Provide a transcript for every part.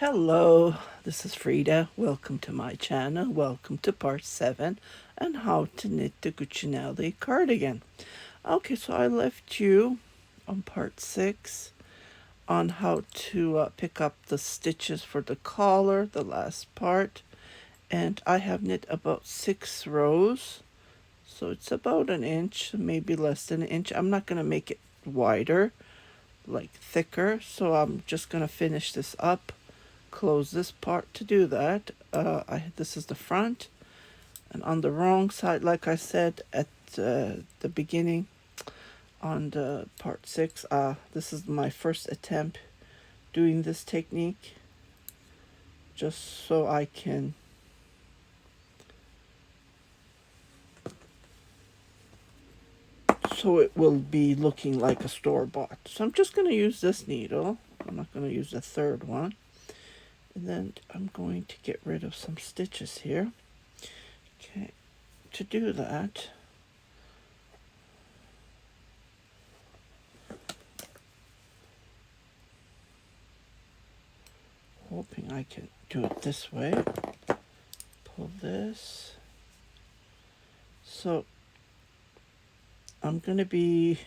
Hello, this is Frida. Welcome to my channel. Welcome to part 7 and how to knit the Cucinelli cardigan. Okay, so I left you on part 6 on how to pick up the stitches for the collar, the last part. And I have knit about 6 rows. So it's about an inch, maybe less than an inch. I'm not going to make it wider, like thicker. So I'm just going to finish this up. Close this part to do that. This is the front, and on the wrong side, like I said at the beginning on the part 6, this is my first attempt doing this technique, just so I can so it will be looking like a store-bought. So I'm just going to use this needle. I'm not going to use the third one. And then I'm going to get rid of some stitches here. Okay, to do that, hoping I can do it this way. Pull this. So I'm going to be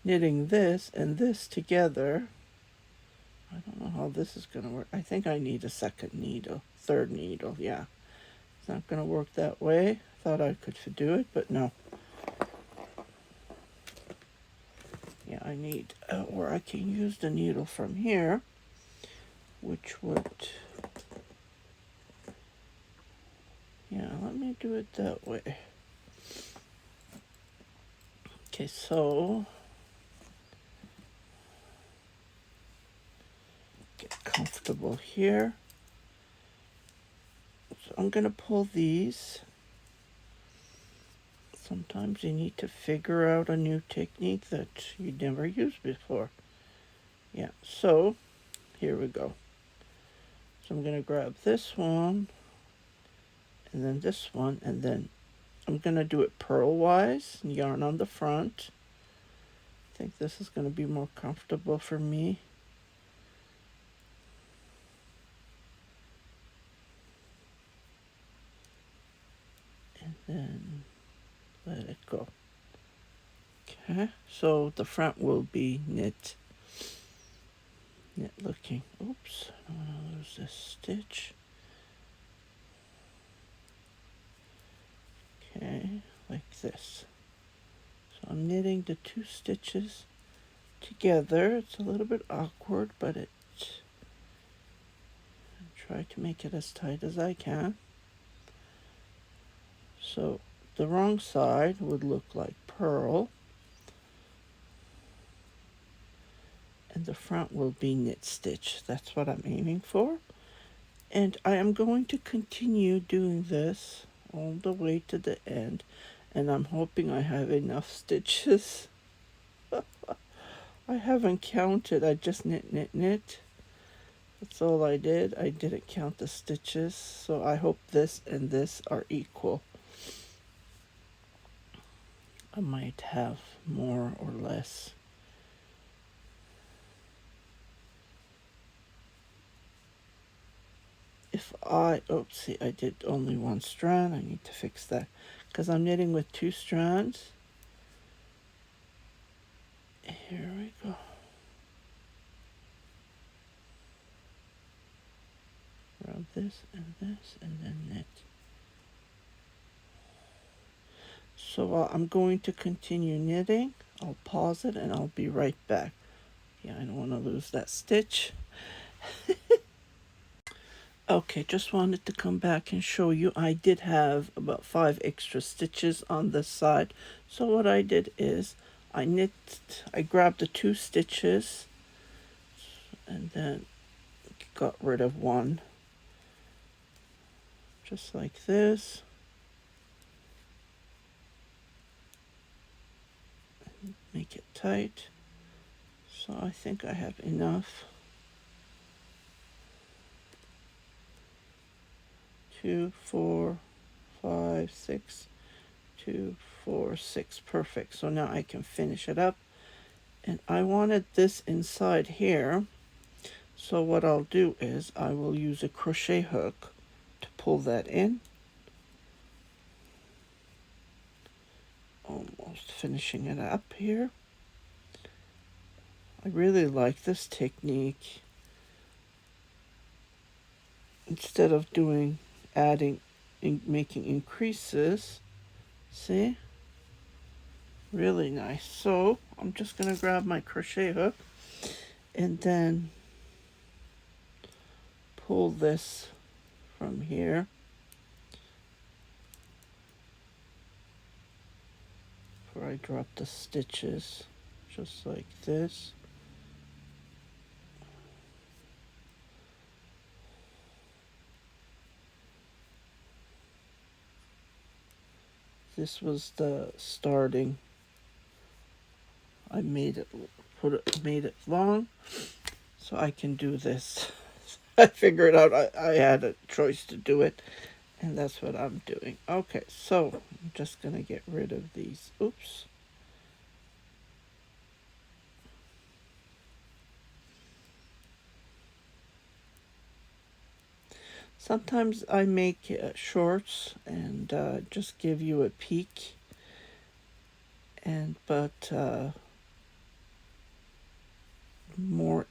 knitting this and this together. I don't know how this is going to work. I think I need a second needle, third needle, yeah. It's not going to work that way. Thought I could do it, but no. Yeah, I need, or I can use the needle from here, which would, yeah, let me do it that way. Okay, so get comfortable here. So I'm going to pull these. Sometimes you need to figure out a new technique that you never used before. Yeah, so here we go. So I'm going to grab this one, and then this one, and then I'm going to do it purl-wise, yarn on the front. I think this is going to be more comfortable for me. And then let it go. Okay, so the front will be knit looking. Oops, I don't want to lose this stitch. Okay, like this. So I'm knitting the 2 stitches together. It's a little bit awkward, but I try to make it as tight as I can. So the wrong side would look like purl, and the front will be knit stitch. That's what I'm aiming for. And I am going to continue doing this all the way to the end, and I'm hoping I have enough stitches. I haven't counted. I just knit. That's all I did. I didn't count the stitches, so I hope this and this are equal. I might have more or less. See, I did only 1 strand. I need to fix that because I'm knitting with 2 strands. Here we go. Grab this, and then knit. So I'm going to continue knitting. I'll pause it and I'll be right back. Yeah, I don't want to lose that stitch. Okay, just wanted to come back and show you. I did have about 5 extra stitches on this side. So what I did is I grabbed the 2 stitches and then got rid of 1. Just like this. Make it tight. So I think I have enough. 2, 4, 5, 6, 2, 4, 6. Perfect. So now I can finish it up. And I wanted this inside here. So what I'll do is I will use a crochet hook to pull that in. Almost finishing it up here. I really like this technique. Instead of making increases, see? Really nice. So I'm just going to grab my crochet hook and then pull this from here. Before I drop the stitches, just like this. This was the starting. I made it long so I can do this. I figured out I had a choice to do it, and that's what I'm doing. Okay, so I'm just gonna get rid of these. Oops. Sometimes I make shorts and just give you a peek, but more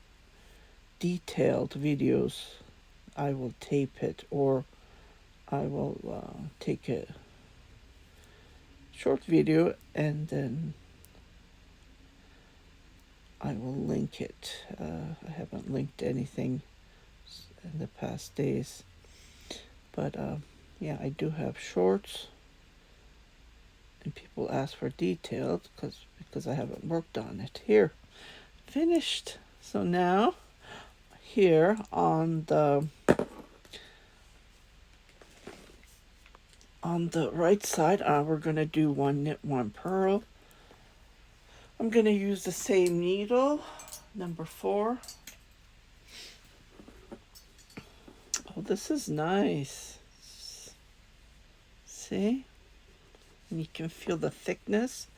detailed videos, I will tape it, or I will take a short video and then I will link it. I haven't linked anything in the past days, but yeah, I do have shorts, and people ask for details because I haven't worked on it. Here, finished. So now here on the right side, we're going to do one knit, one purl. I'm going to use the same needle, number 4. Oh, this is nice. See? And you can feel the thickness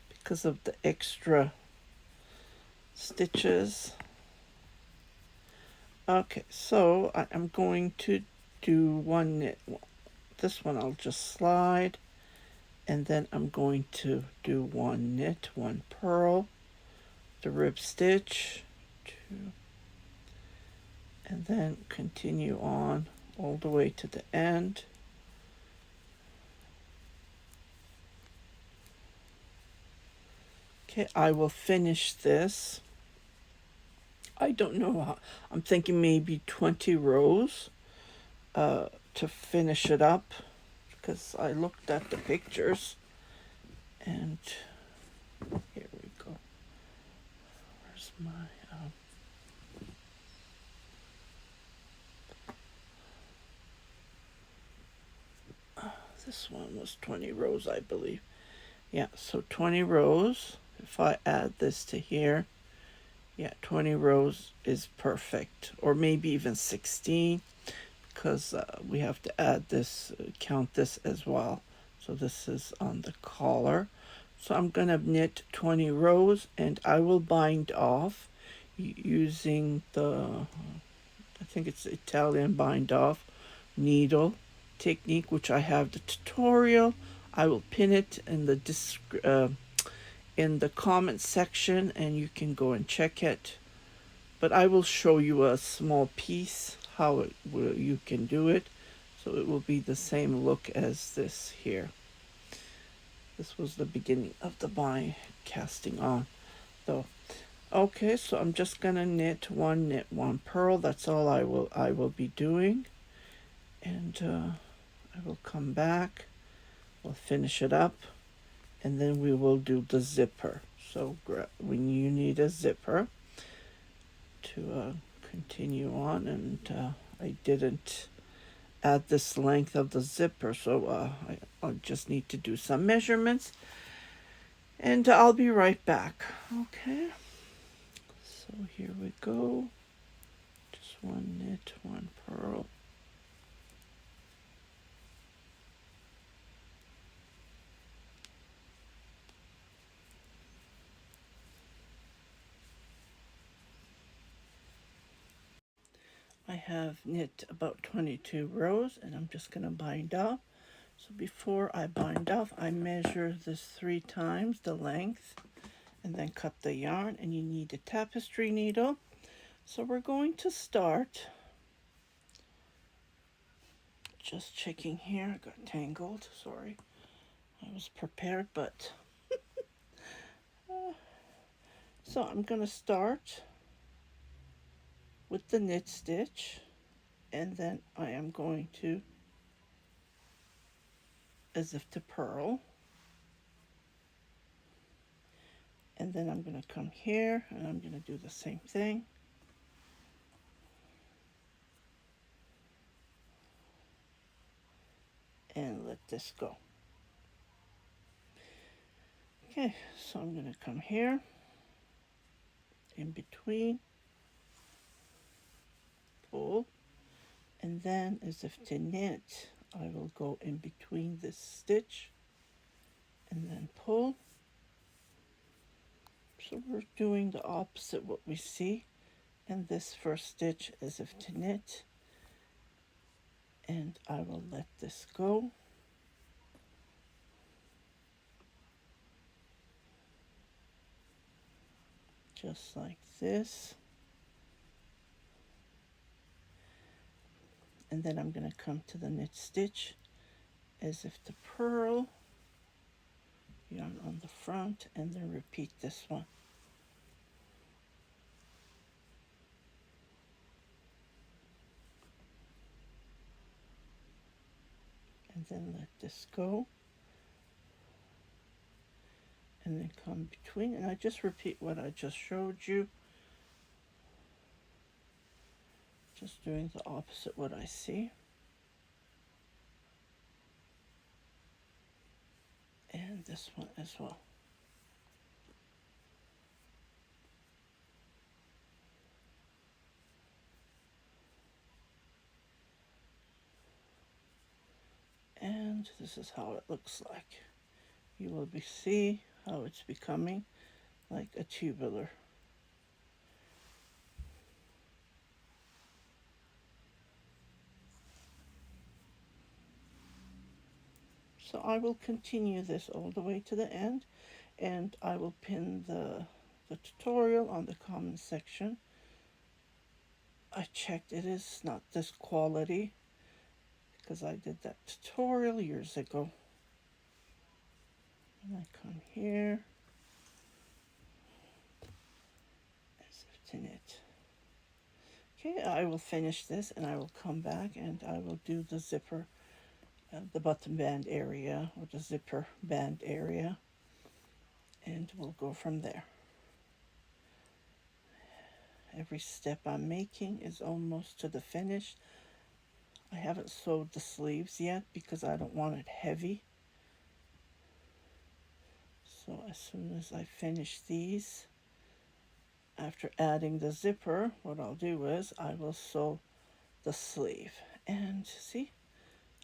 because of the extra stitches. Okay, so I'm going to do one knit. This one I'll just slide, and then I'm going to do one knit, one purl, the rib stitch, 2, and then continue on all the way to the end. Okay, I will finish this. I don't know how, I'm thinking maybe 20 rows to finish it up, because I looked at the pictures, and here we go. Where's my this one was 20 rows, I believe. Yeah, so 20 rows. If I add this to here, yeah, 20 rows is perfect, or maybe even 16, because we have to add this, count this as well. So this is on the collar. So I'm going to knit 20 rows, and I will bind off using the, I think it's Italian bind off needle technique, which I have the tutorial. I will pin it in the comment section, and you can go and check it. But I will show you a small piece how you can do it, so it will be the same look as this here. This was the beginning of the casting on though. Okay, so I'm just gonna knit, one purl. That's all I will be doing, and I will come back, we'll finish it up, and then we will do the zipper. So when you need a zipper to continue on, and I didn't add this length of the zipper, so I just need to do some measurements, and I'll be right back. Okay, so here we go. Just one knit, one purl. I have knit about 22 rows, and I'm just going to bind off. So before I bind off, I measure this 3 times the length and then cut the yarn, and you need a tapestry needle. So we're going to start, just checking here, I got tangled, sorry. I was prepared, but so I'm going to start with the knit stitch, and then I am going to, as if to purl, and then I'm going to come here and I'm going to do the same thing. And let this go. Okay, so I'm going to come here, in between, pull, and then as if to knit, I will go in between this stitch and then pull. So we're doing the opposite what we see in this first stitch, as if to knit, and I will let this go. Just like this. And then I'm going to come to the knit stitch, as if to purl, yarn on the front, and then repeat this one. And then let this go. And then come between, and I just repeat what I just showed you. Just doing the opposite what I see. And this one as well. And this is how it looks like. You will see how it's becoming like a tubular. So I will continue this all the way to the end, and I will pin the tutorial on the comment section. I checked, it is not this quality because I did that tutorial years ago. And I come here, as if to knit. Okay, I will finish this and I will come back and I will do the zipper, the button band area, or the zipper band area, and we'll go from there. Every step I'm making is almost to the finish. I haven't sewed the sleeves yet because I don't want it heavy. So as soon as I finish these, after adding the zipper, what I'll do is I will sew the sleeve. And see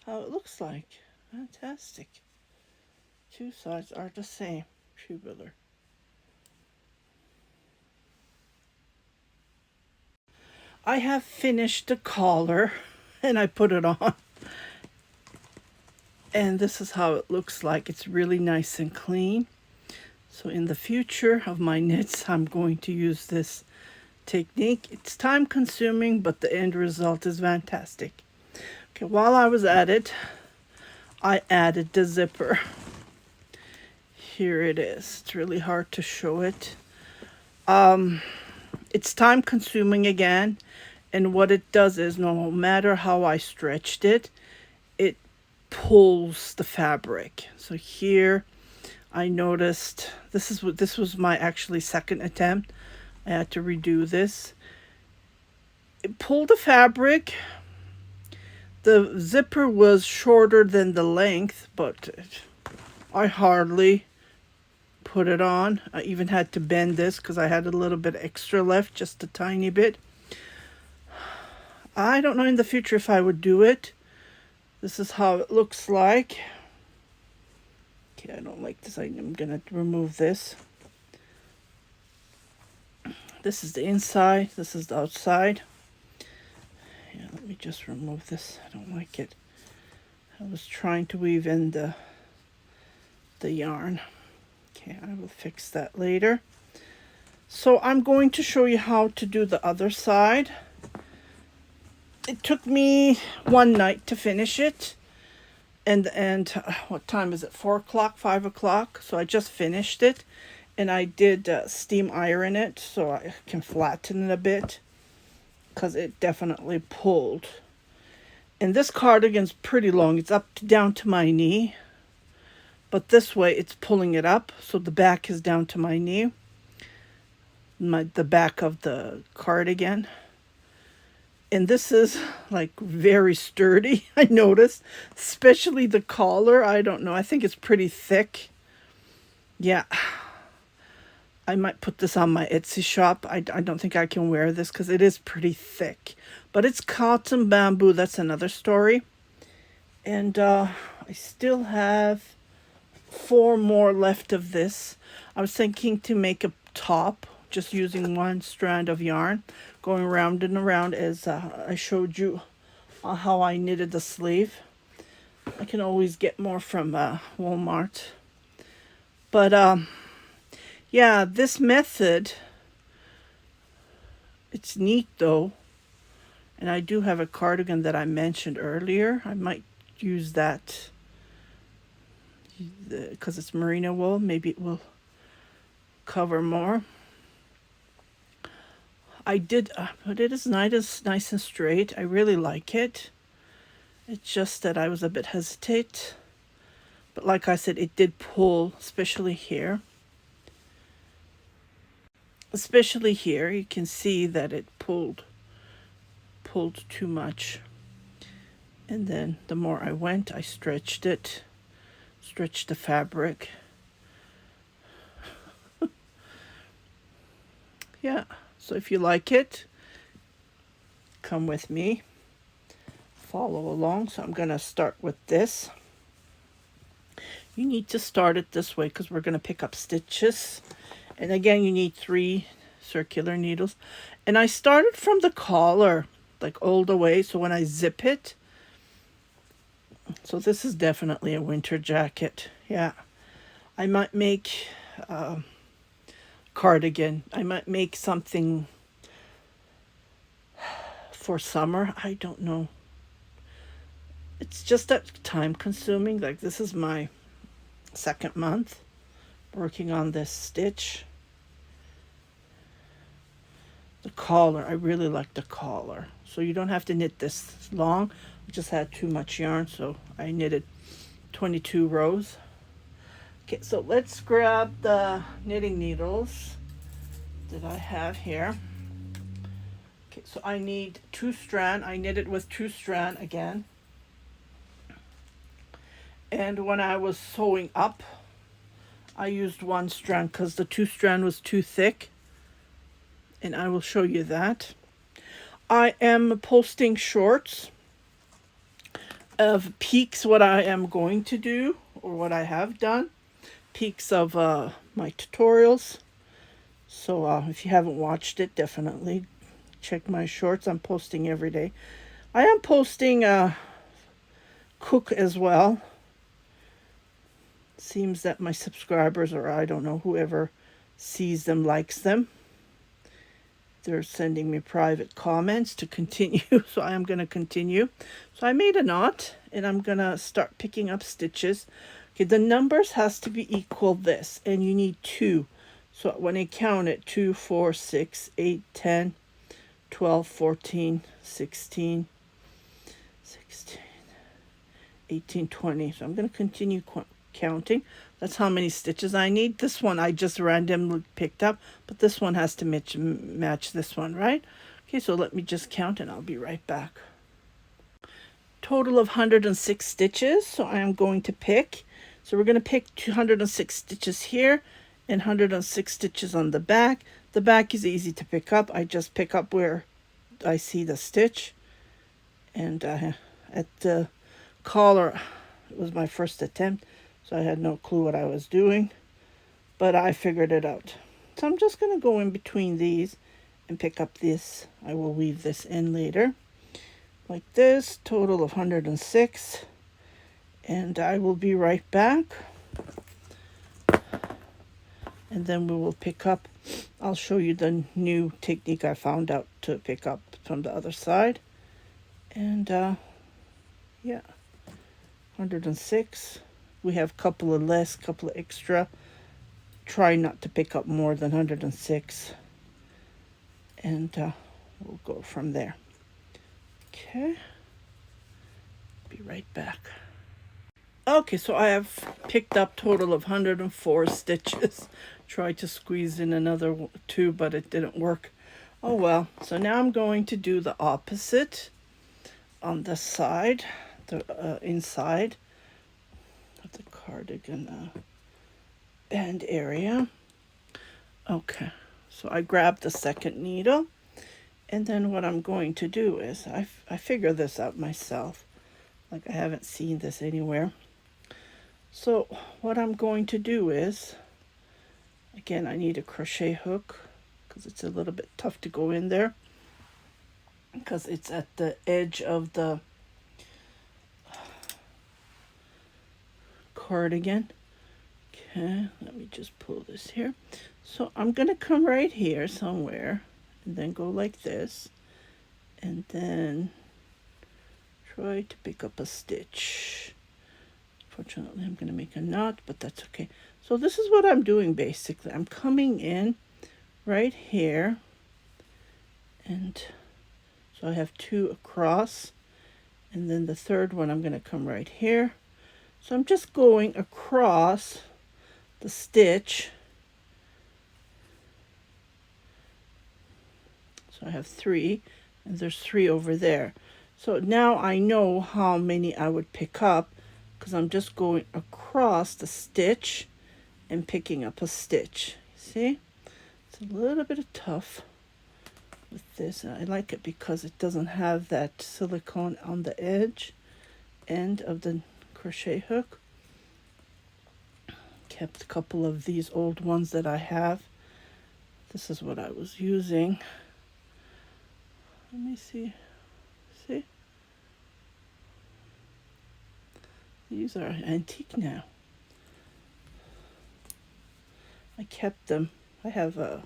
how it looks like. Fantastic. Two sides are the same. Tubular. I have finished the collar and I put it on. And this is how it looks like. It's really nice and clean. So in the future of my knits, I'm going to use this technique. It's time consuming, but the end result is fantastic. Okay, while I was at it, I added the zipper. Here it is. It's really hard to show it. It's time consuming again, and what it does is no matter how I stretched it, it pulls the fabric. So here I noticed this was my actually second attempt. I had to redo this. It pulled the fabric. The zipper was shorter than the length, but I hardly put it on. I even had to bend this because I had a little bit extra left, just a tiny bit. I don't know in the future if I would do it. This is how it looks like. Okay, I don't like this. I'm gonna remove this. This is the inside, this is the outside. Let me just remove this. I don't like it. I was trying to weave in the yarn. Okay, I will fix that later. So I'm going to show you how to do the other side. It took me one night to finish it. And what time is it? 4 o'clock, 5 o'clock. So I just finished it. And I did steam iron it so I can flatten it a bit, because it definitely pulled. And this cardigan's pretty long. It's down to my knee. But this way it's pulling it up, so the back is down to my knee. The back of the cardigan. And this is like very sturdy, I noticed. Especially the collar. I don't know. I think it's pretty thick. Yeah. I might put this on my Etsy shop. I don't think I can wear this because it is pretty thick. But it's cotton bamboo. That's another story. And I still have 4 more left of this. I was thinking to make a top just using one strand of yarn, going around and around as I showed you how I knitted the sleeve. I can always get more from Walmart. But yeah, this method, it's neat though. And I do have a cardigan that I mentioned earlier. I might use that because it's merino wool. Maybe it will cover more. I did, but it is nice and straight. I really like it. It's just that I was a bit hesitant. But like I said, it did pull, especially here. Especially here, you can see that it pulled too much. And then the more I went, I stretched it, stretched the fabric. Yeah, so if you like it, come with me, follow along. So I'm going to start with this. You need to start it this way because we're going to pick up stitches. And again, you need 3 circular needles. And I started from the collar, like all the way. So when I zip it, so this is definitely a winter jacket. Yeah. I might make cardigan. I might make something for summer. I don't know. It's just that time consuming. Like this is my 2nd month working on this stitch. The collar, I really like the collar. So you don't have to knit this long. I just had too much yarn, so I knitted 22 rows. Okay, so let's grab the knitting needles that I have here. Okay, so I need 2 strand. I knitted with 2 strand again. And when I was sewing up, I used 1 strand because the 2 strand was too thick. And I will show you that. I am posting shorts of peeks, what I am going to do or what I have done. Peeks of my tutorials. So if you haven't watched it, definitely check my shorts. I'm posting every day. I am posting cook as well. Seems that my subscribers, or I don't know, whoever sees them likes them. They're sending me private comments to continue, so I am going to continue. So I made a knot, and I'm going to start picking up stitches. Okay, the numbers has to be equal this, and you need 2. So when I count it, 2, 4, 6, 8, 10, 12, 14, 16, 18, 20. So I'm going to continue counting. That's how many stitches I need. This one I just randomly picked up, but this one has to match this one, right? Okay, so let me just count and I'll be right back. Total of 106 stitches, so I am going to pick. So we're going to pick 206 stitches here and 106 stitches on the back. The back is easy to pick up. I just pick up where I see the stitch. And at the collar, it was my first attempt. So I had no clue what I was doing, but I figured it out. So I'm just going to go in between these and pick up this. I will weave this in later. like this, total of 106, and I will be right back, and then we will pick up. I'll show you the new technique I found out to pick up from the other side. And yeah, 106. We have a couple of less, couple of extra. Try not to pick up more than 106, and we'll go from there. Okay, be right back. Okay, so I have picked up total of 104 stitches. Tried to squeeze in another 2, but it didn't work. Oh well. So now I'm going to do the opposite on the side, the inside of the cardigan band area. Okay, so I grabbed the second needle, and then what I'm going to do is I figure this out myself. Like, I haven't seen this anywhere. So what I'm going to do is, again, I need a crochet hook because it's a little bit tough to go in there because it's at the edge of the cardigan. Okay, let me just pull this here. So I'm going to come right here somewhere and then go like this, and then try to pick up a stitch. Fortunately, I'm going to make a knot, but that's okay. So this is what I'm doing basically. I'm coming in right here, and so I have 2 across, and then the third one I'm going to come right here. So I'm just going across the stitch. So I have 3, and there's 3 over there. So now I know how many I would pick up, because I'm just going across the stitch and picking up a stitch. See? It's a little bit tough with this. I like it because it doesn't have that silicone on the edge end of the crochet hook. Kept a couple of these old ones that I have. This is what I was using. Let me see. See? These are antique now. I kept them. I have a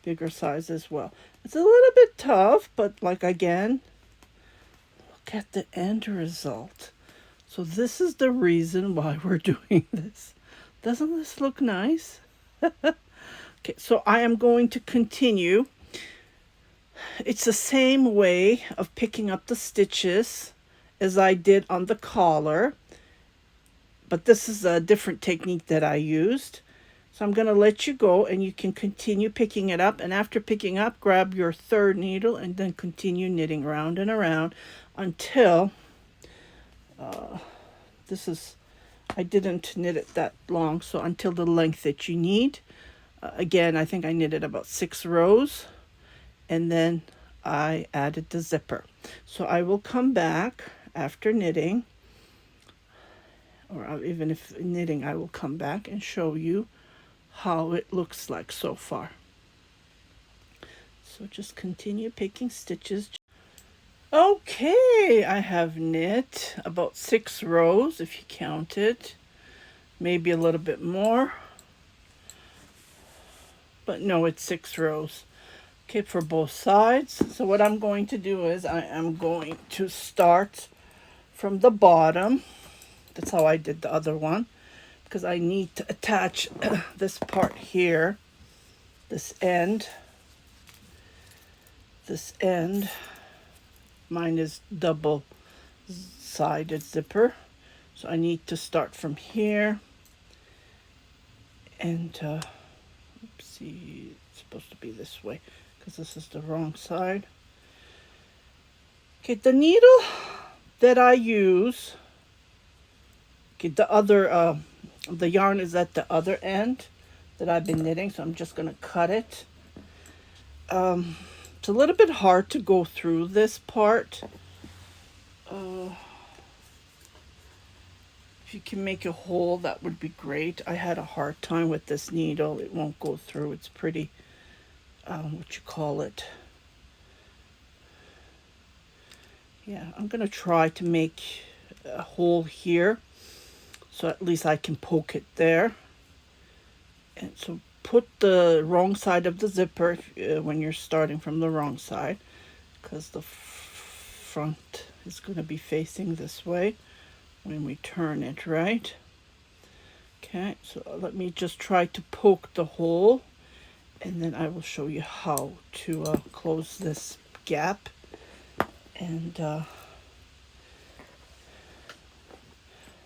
bigger size as well. It's a little bit tough, but like, again, look at the end result. So this is the reason why we're doing this. Doesn't this look nice? Okay, so I am going to continue. It's the same way of picking up the stitches as I did on the collar, but this is a different technique that I used. So I'm going to let you go, and you can continue picking it up, and after picking up, grab your third needle and then continue knitting round and around until I didn't knit it that long, so until the length that you need. Again, I think I knitted about 6 rows, and then I added the zipper. So I will come back after knitting, or even if knitting, I will come back and show you how it looks like so far. So just continue picking stitches. Okay, I have knit about 6 rows if you count it, maybe a little bit more, but no, it's 6 rows. Okay, for both sides. So what I'm going to do is I am going to start from the bottom. That's how I did the other one, because I need to attach this part here, this end. Mine is double-sided zipper, so I need to start from here, and oopsie, it's supposed to be this way because this is the wrong side. Okay, the needle that I use, okay, the yarn is at the other end that I've been knitting, so I'm just going to cut it. It's a little bit hard to go through this part. If you can make a hole, that would be great. I had a hard time with this needle. It won't go through. It's pretty, Yeah, I'm gonna try to make a hole here so at least I can poke it there. And so put the wrong side of the zipper when you're starting from the wrong side, because the front is going to be facing this way when we turn it, right? Okay, so let me just try to poke the hole, and then I will show you how to close this gap. And well,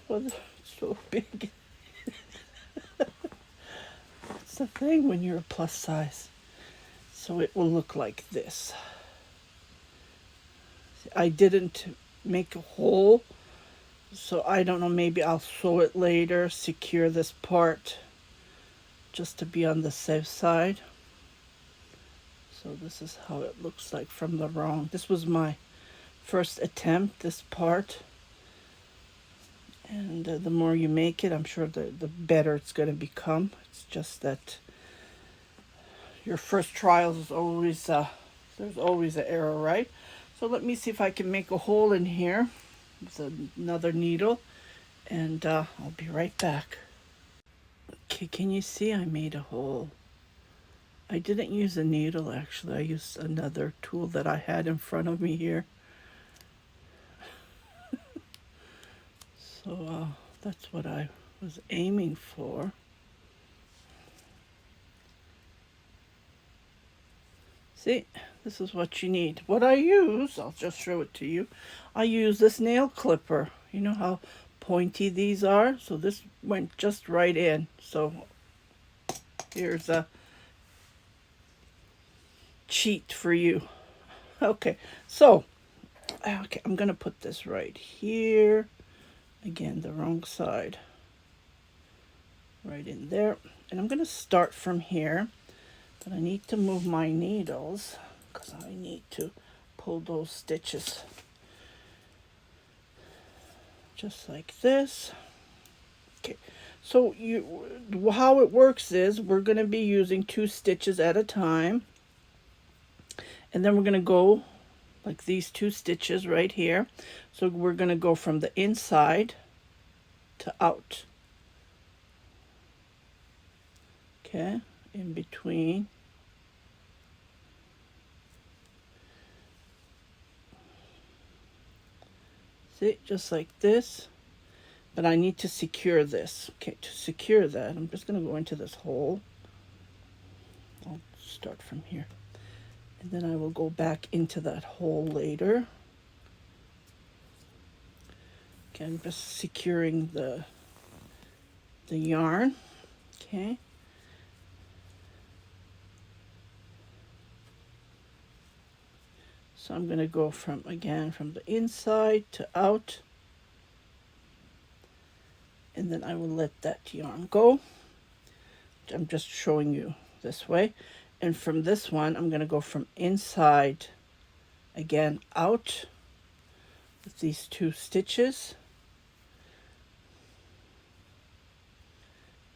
it's so big. It's the thing when you're a plus size. So it will look like this. I didn't make a hole, so I don't know, maybe I'll sew it later, secure this part just to be on the safe side. So this is how it looks like from the wrong. This was my first attempt, this part. And the more you make it, I'm sure the better it's going to become. It's just that your first trials is always, there's always an error, right? So let me see if I can make a hole in here with another needle, and I'll be right back. Okay, can you see I made a hole? I didn't use a needle, actually. I used another tool that I had in front of me here. So that's what I was aiming for. See, this is what you need. What I use, I'll just show it to you. I use this nail clipper. You know how pointy these are? So this went just right in. So here's a cheat for you. Okay, so okay, I'm gonna put this right here. Again, the wrong side. Right in there. And I'm gonna start from here. But I need to move my needles because I need to pull those stitches just like this. Okay, so how it works is we're going to be using 2 stitches at a time, and then we're going to go like these 2 stitches right here. So we're going to go from the inside to out. Okay, in between. See, just like this. But I need to secure this. Okay, to secure that, I'm just going to go into this hole. I'll start from here. And then I will go back into that hole later. Okay, I'm just securing the yarn. Okay. So I'm going to go from the inside to out. And then I will let that yarn go. I'm just showing you this way. And from this one, I'm going to go from inside again out with these 2 stitches.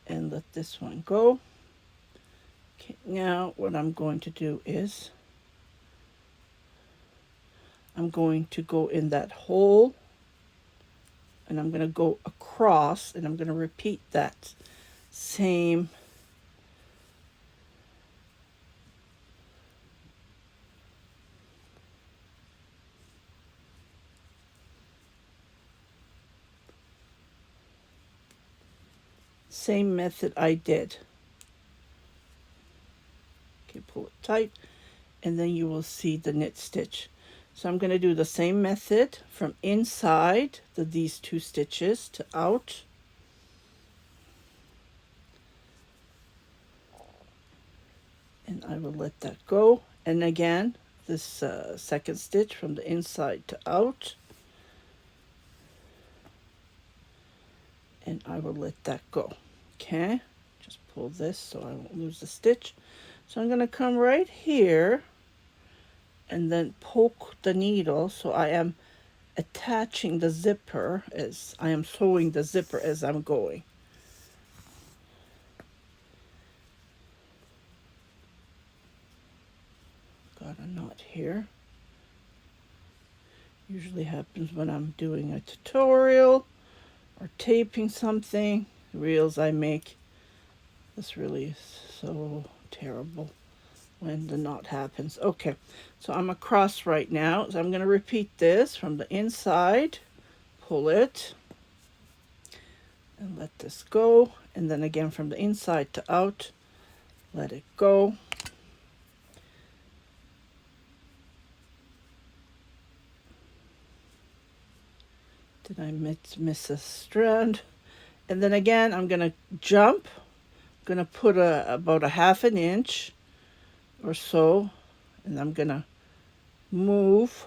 And let this one go. Okay, now what I'm going to do is I'm going to go in that hole, and I'm going to go across, and I'm going to repeat that same method I did. Okay, pull it tight, and then you will see the knit stitch. So I'm going to do the same method from inside these 2 stitches to out. And I will let that go. And again, this second stitch from the inside to out. And I will let that go. Okay, just pull this so I won't lose the stitch. So I'm going to come right here and then poke the needle, so I am attaching the zipper as I am sewing the zipper as I'm going. Got a knot here. Usually happens when I'm doing a tutorial or taping something. The reels I make, this really is so terrible when the knot happens. Okay, so I'm across right now, so I'm going to repeat this from the inside. Pull it and let this go, and then again from the inside to out, let it go. Did I miss a strand? And then again, I'm gonna jump. I'm gonna put about a ½ inch or so, and I'm gonna move,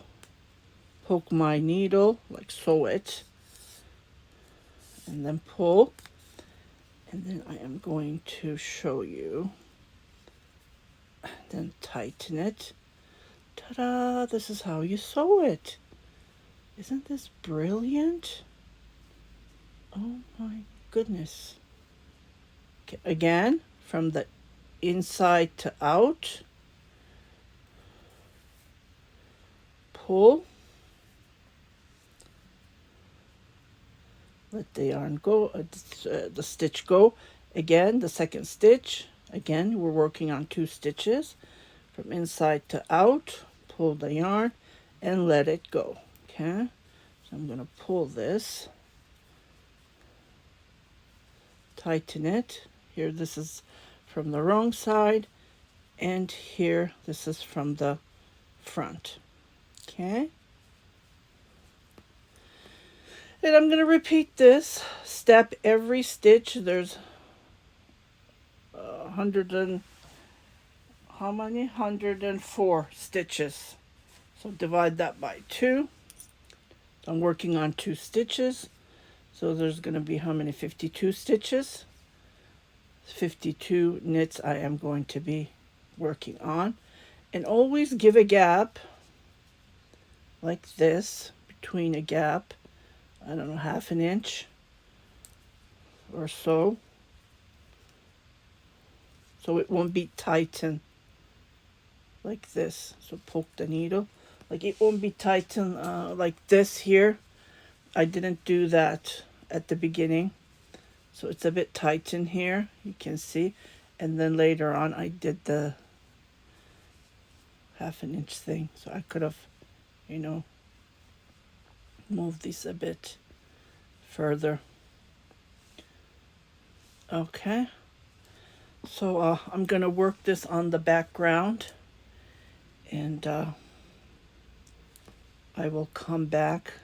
poke my needle, like sew it, and then pull. And then I am going to show you, then tighten it. Ta-da! This is how you sew it. Isn't this brilliant? Oh my goodness. Okay, again, from the inside to out, pull, let the yarn go, the stitch go. Again, the second stitch, again, we're working on 2 stitches. From inside to out, pull the yarn and let it go. Okay, so I'm going to pull this, tighten it. Here, this is from the wrong side, and here, this is from the front. Okay, and I'm going to repeat this step every stitch. There's 104 stitches. So divide that by 2. I'm working on 2 stitches. So there's going to be how many? 52 stitches. 52 knits I am going to be working on. And always give a gap like this, between a gap, I don't know, ½ inch or so. So it won't be tightened like this. So poke the needle. Like it won't be tightened like this here. I didn't do that at the beginning. So it's a bit tight in here, you can see. And then later on I did the ½ inch thing. So I could have, you know, moved these a bit further. Okay. So I'm going to work this on the background, and I will come back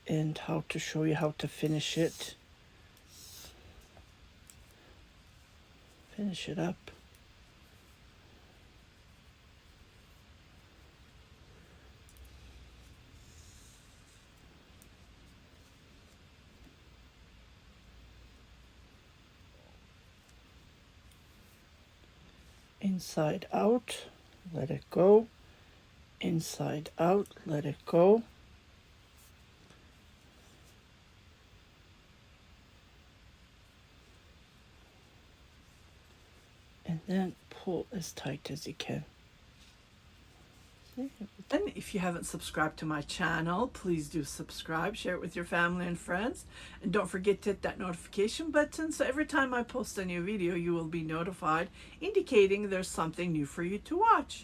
and how to show you how to finish it. Finish it up. Inside out, let it go. Inside out, let it go. And then pull as tight as you can. And if you haven't subscribed to my channel, please do subscribe, share it with your family and friends, and don't forget to hit that notification button so every time I post a new video you will be notified, indicating there's something new for you to watch.